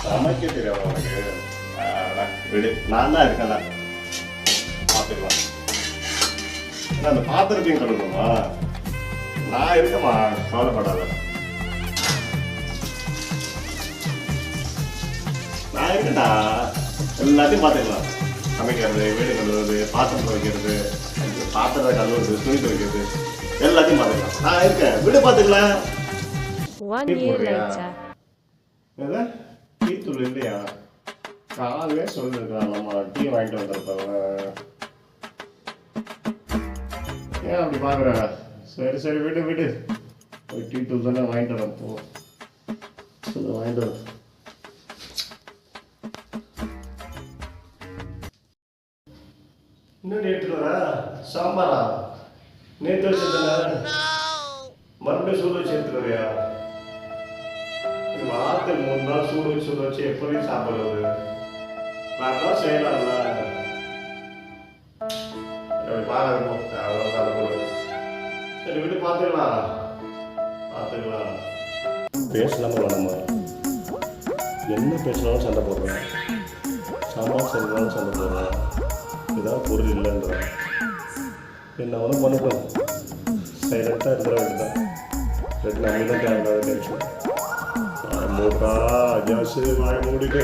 சமைக்க தெரியாது உனக்கு? விடு, நான் தான் இருக்கேன்ல, பார்த்துக்கலாம். அந்த பாத்திரத்தையும் கழுவணுமா? நான் இருக்கேம்மா, கவலைப்படாத. நான் இருக்கேன்டா, எல்லாத்தையும் பார்த்துக்கலாம். சமைக்கிறது, வீடு கழுவுறது, பாத்திரம் துவைக்கிறது, பாத்திரத்தை கழுவுறது, துணி துவைக்கிறது, எல்லாத்தையும் பார்த்துக்கலாம். நான் இருக்கேன், வீடு பார்த்துக்கலாம். டீ தூள் இல்லையா? காலையே சொல்லிருக்கலாம், நம்ம டீ வாங்கிட்டு வந்திருப்பாங்க. ஏன் அப்படி பார்க்குற? சரி சரி, விடு விடு. ஒரு டீ தூள் தானே வாங்கிட்டு வரேன். போ சொல்லு, வாங்கிட்டு வரேன். இன்னும் எடுத்துட்டு வர சாம்பாரா? நேற்று வச்சிருந்தேன், மறுபடியும் சூடு வச்சு எடுத்துட்டு வரையா? வாரத்துக்கு 3 நாள் சூடு வச்சு எப்படி சாப்பிடுறது? நான் தான் செய்யலாம்ல. பாருங்க, அவ்வளோ சாப்பிடக்கூடாது. சரி விட்டு பார்த்துக்கலாம். பேசலாமா வேணாமா? என்ன பேசினாலும் சண்டை போடுறேன். சாம்பார் செஞ்சாலும் சண்டை போடுறேன். ஏதாவது பொருள் இல்லைன்றேன். என்ன ஒன்றும் பண்ணக்கூடாது. சைலண்ட்டாக இருக்கிற வேண்டியதான். ரெண்டு நம்ம தான் தேவையில்லாத டென்ஷன். மூக்கா ஜாஸ்தி வாய மூடிட்டு